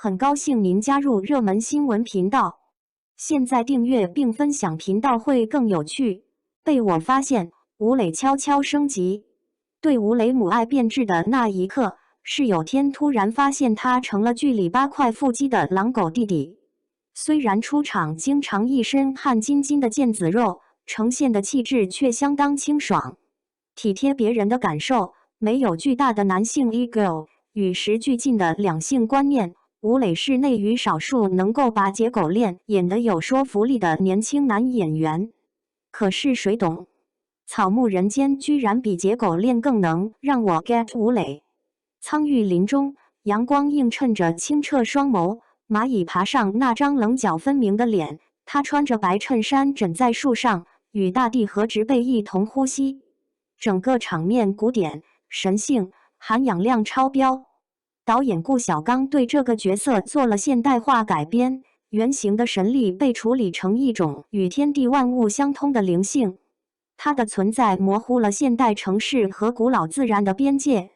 很高兴您加入热门新闻频道。现在订阅并分享频道会更有趣。被我发现，吴磊悄悄升级。对吴磊母爱变质的那一刻，是有天突然发现他成了剧里8块腹肌的狼狗弟弟。虽然出场经常一身汗津津的腱子肉，呈现的气质却相当清爽，体贴别人的感受，没有巨大的男性 ego， 与时俱进的两性观念。吴磊是内娱少数能够把解狗链演得有说服力的年轻男演员。可是谁懂？草木人间居然比解狗链更能让我 get 吴磊。苍玉林中，阳光映衬着清澈双眸，蚂蚁爬上那张棱角分明的脸。他穿着白衬衫枕在树上，与大地和植被一同呼吸。整个场面古典、神性、含氧量超标。导演顾晓刚对这个角色做了现代化改编，原型的神力被处理成一种与天地万物相通的灵性，它的存在模糊了现代城市和古老自然的边界。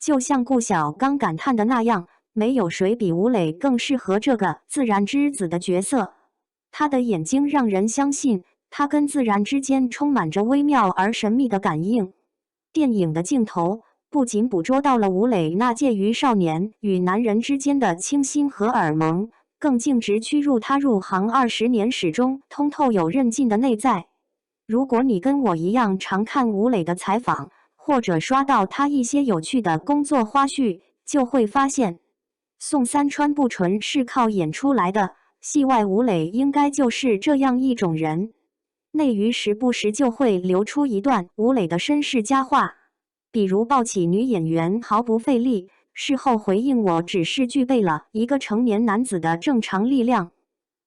就像顾晓刚感叹的那样，没有谁比吴磊更适合这个自然之子的角色。他的眼睛让人相信，他跟自然之间充满着微妙而神秘的感应。电影的镜头不仅捕捉到了吴磊那介于少年与男人之间的清新和耳萌，更径直驱入他入行20年始终通透有韧劲的内在。如果你跟我一样常看吴磊的采访，或者刷到他一些有趣的工作花絮，就会发现，宋三川不纯是靠演出来的，戏外吴磊应该就是这样一种人。内娱时不时就会流出一段吴磊的身世佳话，比如抱起女演员毫不费力，事后回应我只是具备了一个成年男子的正常力量，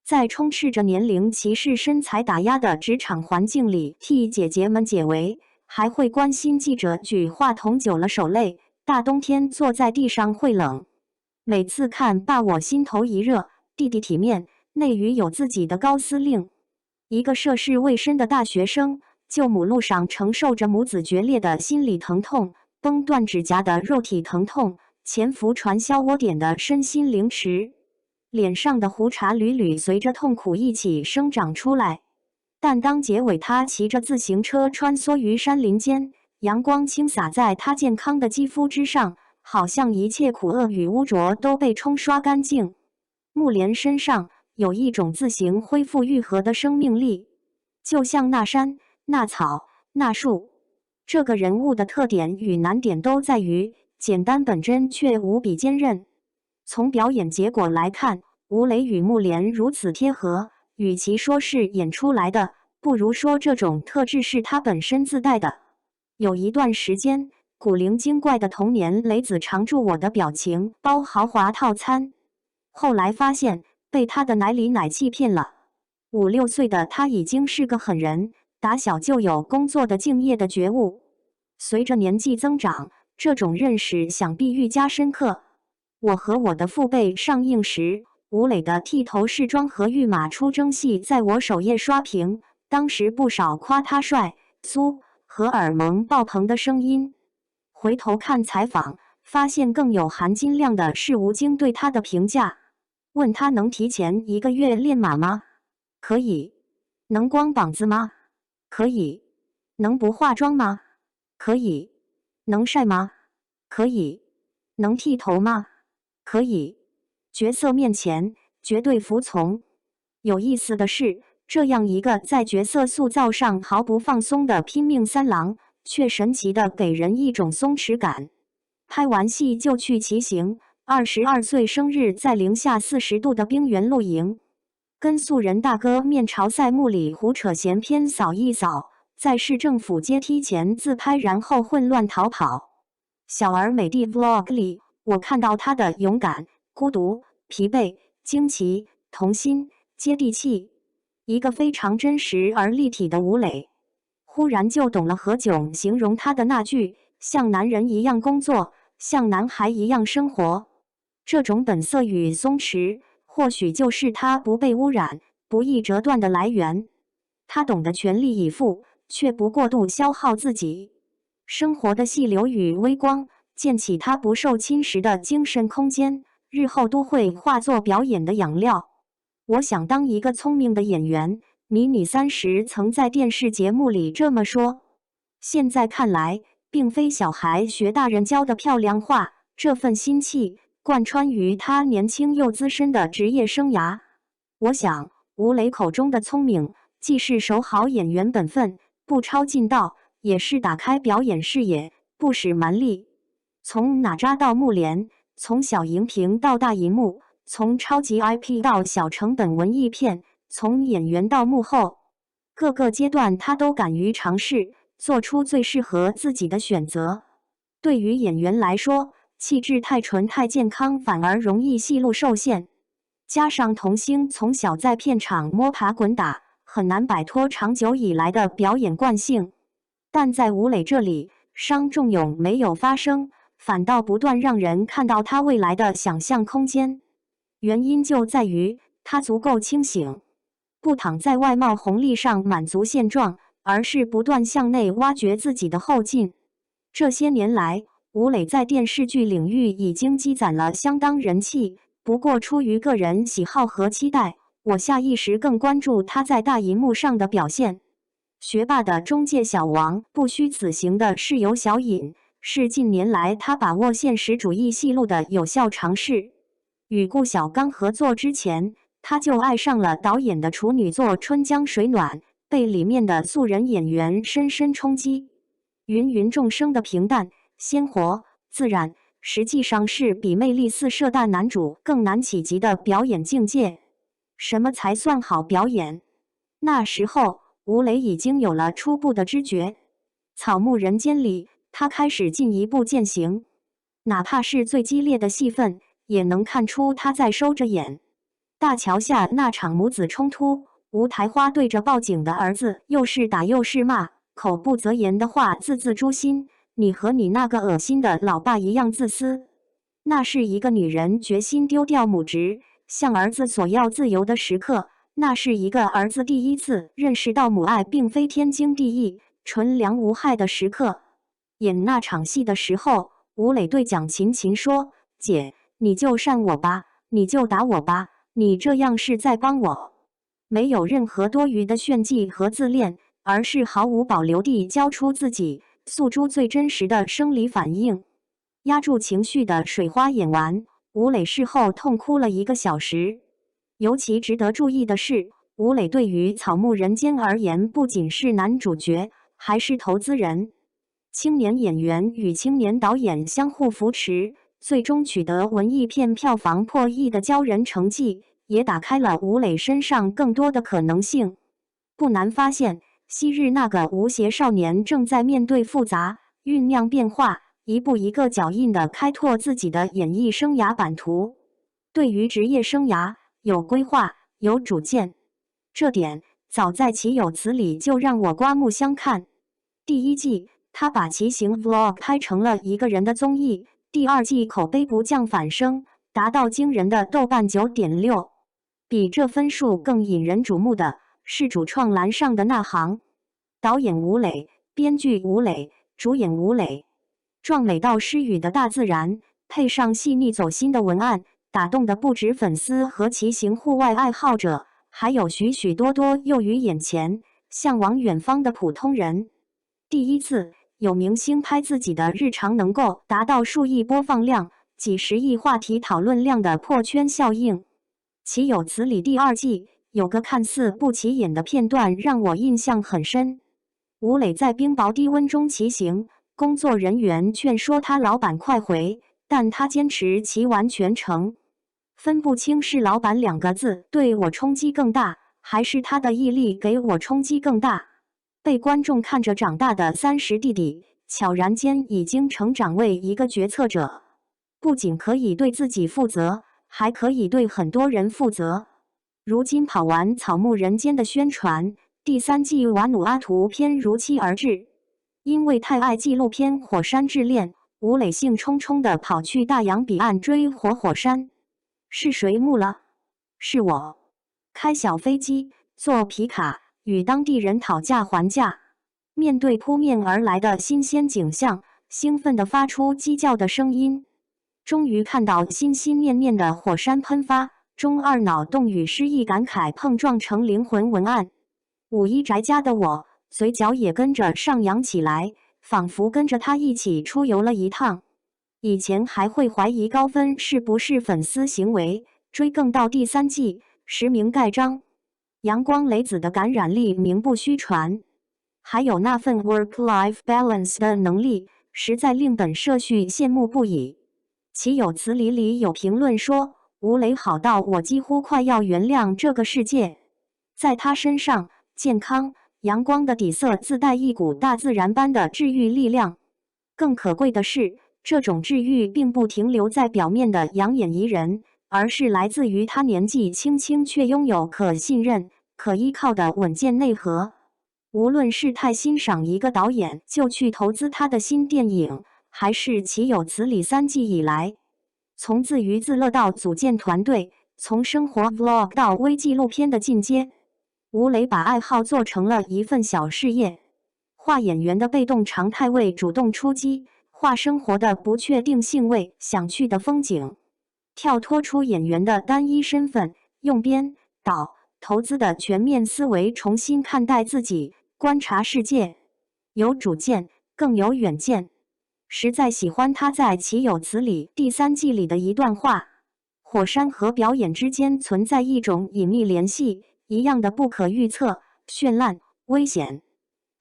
在充斥着年龄歧视、身材打压的职场环境里替姐姐们解围，还会关心记者举话筒久了手累，大冬天坐在地上会冷。每次看罢我心头一热，弟弟体面，内娱有自己的高司令。一个涉世未深的大学生，就母路上承受着母子决裂的心理疼痛，崩断指甲的肉体疼痛，潜伏传销窝点的身心凌迟，脸上的胡茬屡屡随着痛苦一起生长出来。但当结尾他骑着自行车穿梭于山林间，阳光倾洒在他健康的肌肤之上，好像一切苦厄与污浊都被冲刷干净。木莲身上有一种自行恢复愈合的生命力，就像那山、那草、那树。这个人物的特点与难点都在于简单本真却无比坚韧。从表演结果来看，吴磊与木莲如此贴合，与其说是演出来的，不如说这种特质是他本身自带的。有一段时间，古灵精怪的童年雷子常驻我的表情包豪华套餐，后来发现被他的奶里奶气骗了。5、6岁的他已经是个狠人，打小就有工作的敬业的觉悟。随着年纪增长，这种认识想必愈加深刻。我和我的父辈上映时，吴磊的剃头试妆和御马出征戏在我首页刷屏，当时不少夸他帅、苏和耳萌爆棚的声音。回头看采访，发现更有含金量的是吴京对他的评价。问他能提前1个月练马吗？可以。能光膀子吗？可以。能不化妆吗？可以。能晒吗？可以。能剃头吗？可以。角色面前绝对服从。有意思的是，这样一个在角色塑造上毫不放松的拼命三郎，却神奇地给人一种松弛感。拍完戏就去骑行，22岁生日在零下40度的冰原露营，跟素人大哥面朝赛幕里胡扯闲篇扫一扫，在市政府阶梯前自拍，然后混乱逃跑。小而美的 Vlog 里，我看到他的勇敢、孤独、疲惫、惊奇、童心、接地气，一个非常真实而立体的吴磊。忽然就懂了何炅形容他的那句“像男人一样工作，像男孩一样生活”。这种本色与松弛，或许就是他不被污染、不易折断的来源。他懂得全力以赴，却不过度消耗自己。生活的细流与微光，溅起他不受侵蚀的精神空间，日后都会化作表演的养料。我想当一个聪明的演员。迷你30曾在电视节目里这么说。现在看来，并非小孩学大人教的漂亮话，这份心气贯穿于他年轻又资深的职业生涯。我想，吴磊口中的聪明，既是守好演员本分，不超近道，也是打开表演视野，不使蛮力。从哪吒到幕帘，从小荧屏到大荧幕，从超级 IP 到小成本文艺片，从演员到幕后，各个阶段他都敢于尝试，做出最适合自己的选择。对于演员来说，气质太纯太健康反而容易戏路受限，加上童星从小在片场摸爬滚打，很难摆脱长久以来的表演惯性。但在吴磊这里，伤仲永没有发生，反倒不断让人看到他未来的想象空间。原因就在于他足够清醒，不躺在外貌红利上满足现状，而是不断向内挖掘自己的后劲。这些年来，吴磊在电视剧领域已经积攒了相当人气，不过出于个人喜好和期待，我下意识更关注他在大荧幕上的表现。学霸的中介小王，不虚此行的室友小尹，是近年来他把握现实主义戏路的有效尝试。与顾晓刚合作之前，他就爱上了导演的处女作《春江水暖》，被里面的素人演员深深冲击。芸芸众生的平淡、鲜活、自然，实际上是比魅力四射大男主更难企及的表演境界。什么才算好表演？那时候，吴磊已经有了初步的知觉。《草木人间》里，他开始进一步践行，哪怕是最激烈的戏份，也能看出他在收着眼。大桥下那场母子冲突，吴台花对着报警的儿子又是打又是骂，口不择言的话字字诛心。你和你那个恶心的老爸一样自私。那是一个女人决心丢掉母职，向儿子索要自由的时刻。那是一个儿子第一次认识到母爱并非天经地义、纯良无害的时刻。演那场戏的时候，吴磊对蒋勤勤说：“姐，你就扇我吧，你就打我吧，你这样是在帮我。”没有任何多余的炫技和自恋，而是毫无保留地交出自己，诉诸最真实的生理反应。压住情绪的水花演完，吴磊事后痛哭了1个小时。尤其值得注意的是，吴磊对于《草木人间》而言，不仅是男主角，还是投资人。青年演员与青年导演相互扶持，最终取得文艺片票房破亿的骄人成绩，也打开了吴磊身上更多的可能性。不难发现，昔日那个无邪少年正在面对复杂、酝酿变化，一步一个脚印地开拓自己的演艺生涯版图。对于职业生涯，有规划，有主见，这点早在《岂有此理》就让我刮目相看。第1季，他把骑行 vlog 拍成了一个人的综艺；第2季口碑不降反升，达到惊人的豆瓣9.6。比这分数更引人瞩目的是主创栏上的那行：导演吴磊，编剧吴磊，主演吴磊。壮美到失语的大自然，配上细腻走心的文案，打动的不止粉丝和骑行户外爱好者，还有许许多多囿于眼前、向往远方的普通人。第一次有明星拍自己的日常能够达到数亿播放量、几十亿话题讨论量的破圈效应。岂有此理第2季有个看似不起眼的片段让我印象很深。吴磊在冰雹低温中骑行，工作人员劝说他老板快回，但他坚持骑完全程。分不清是老板2个字对我冲击更大，还是他的毅力给我冲击更大。被观众看着长大的30弟弟，悄然间已经成长为一个决策者，不仅可以对自己负责，还可以对很多人负责。如今跑完《草木人间》的宣传，第3季瓦努阿图篇如期而至。因为太爱纪录片《火山之恋》，吴磊兴冲冲地跑去大洋彼岸追火山。是谁木了？是我。开小飞机，坐皮卡，与当地人讨价还价。面对扑面而来的新鲜景象，兴奋地发出鸡叫的声音。终于看到心心念念的火山喷发，中二脑洞与诗意感慨碰撞成灵魂文案。五一宅家的我，嘴角也跟着上扬起来，仿佛跟着他一起出游了一趟。以前还会怀疑高分是不是粉丝行为，追更到第3季，实名盖章。阳光雷子的感染力名不虚传，还有那份 work-life balance 的能力，实在令本社畜羡慕不已。岂有此理里有评论说，吴磊好到我几乎快要原谅这个世界。在他身上，健康、阳光的底色自带一股大自然般的治愈力量。更可贵的是，这种治愈并不停留在表面的养眼宜人，而是来自于他年纪轻轻却拥有可信任、可依靠的稳健内核。无论是太欣赏一个导演就去投资他的新电影，还是岂有此理3季以来，从自娱自乐到组建团队，从生活 vlog 到微纪录片的进阶，吴磊把爱好做成了一份小事业。画演员的被动常态为主动出击，画生活的不确定性为想去的风景。跳脱出演员的单一身份，用编导投资的全面思维重新看待自己，观察世界，有主见，更有远见。实在喜欢他在《岂有此理》第3季里的一段话：火山和表演之间存在一种隐秘联系，一样的不可预测、绚烂、危险。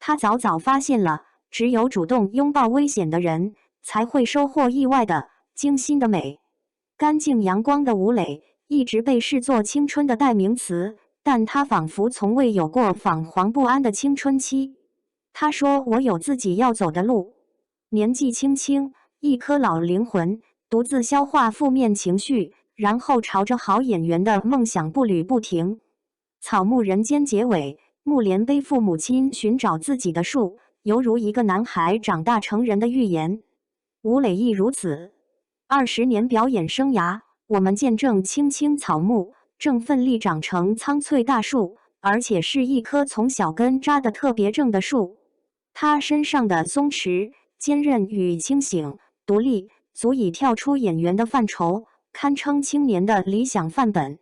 他早早发现了，只有主动拥抱危险的人，才会收获意外的、精心的美。干净阳光的吴磊一直被视作青春的代名词，但他仿佛从未有过彷徨不安的青春期。他说：“我有自己要走的路。”年纪轻轻，一颗老灵魂，独自消化负面情绪，然后朝着好演员的梦想步履不停。草木人间结尾，木莲背负母亲寻找自己的树，犹如一个男孩长大成人的寓言。吴磊亦如此。20年表演生涯，我们见证青青草木正奋力长成苍翠大树，而且是一棵从小根扎得特别正的树。他身上的松弛、坚韧与清醒、独立，足以跳出演员的范畴，堪称青年的理想范本。